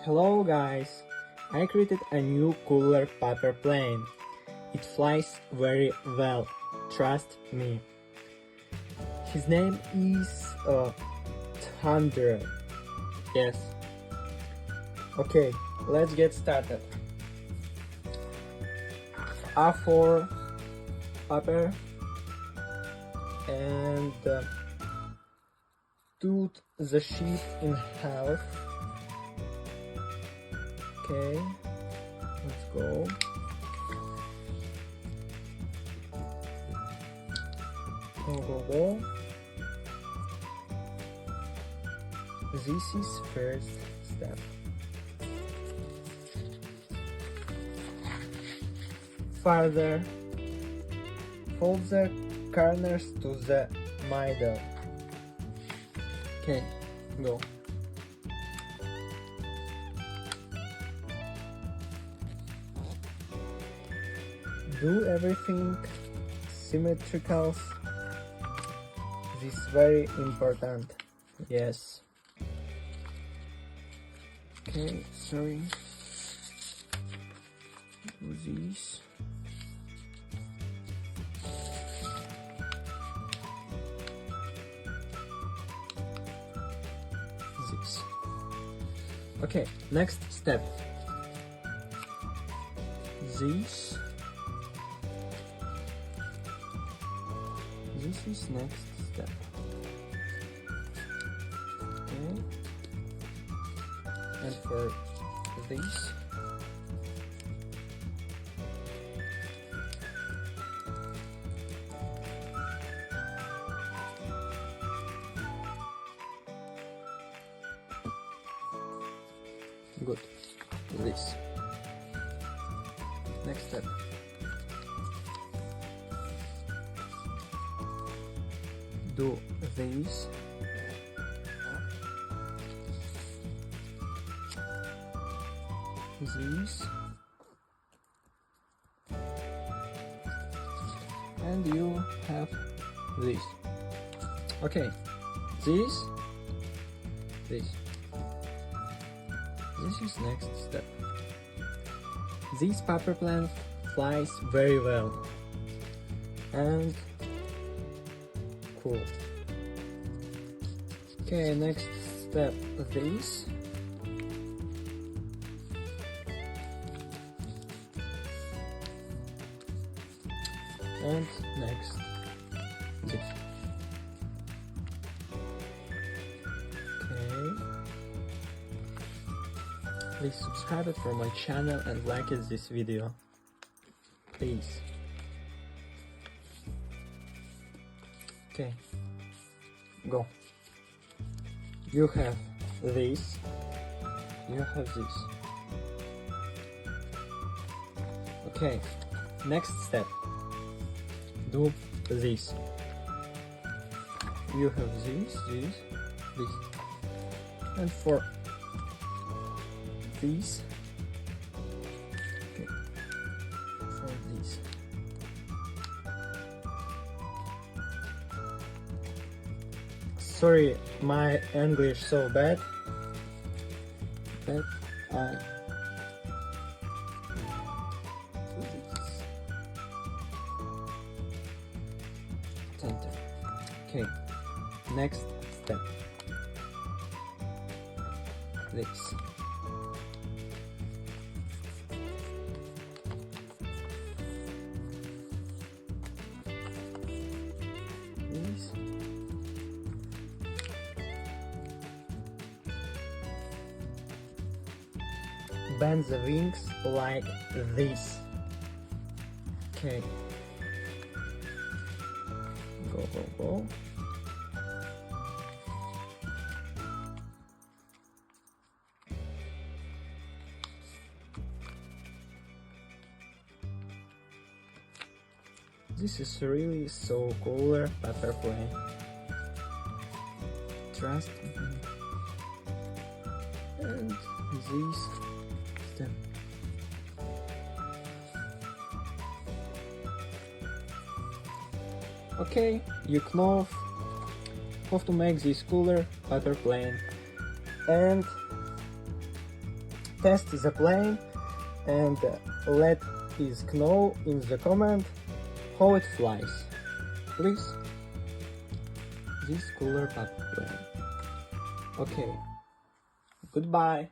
Hello guys, I created a new cooler paper plane. It flies very well, trust me. His name is Thunder. Yes. Okay, let's get started. A4 paper and cut the sheet in half. Okay, let's go. Go. This is first step. Further, fold the corners to the middle. Okay, go. Do everything symmetrical. This is very important. Yes. Okay, sorry. Do this. This. Okay, next step. This is next step. Okay. And for this, good. This. Next step. Do this. This. And you have this. Okay. This is next step. This paper plane flies very well and cool. Okay, next step, this. And next, this. Okay. Please subscribe for my channel and like this video. Please. Okay. Go. You have this. You have this. Okay. Next step. Do this. You have this. And for this. Okay. For this. Sorry, my English so bad, but I do this. Enter. Okay, next step. This. This. Bend the wings like this. Okay. Go. This is really so cooler paper plane. Trust me. And this step. Okay, you know how to make this cooler paper plane, and test the plane and let us know in the comment how it flies. Please. This cooler paper plane. Okay. Goodbye.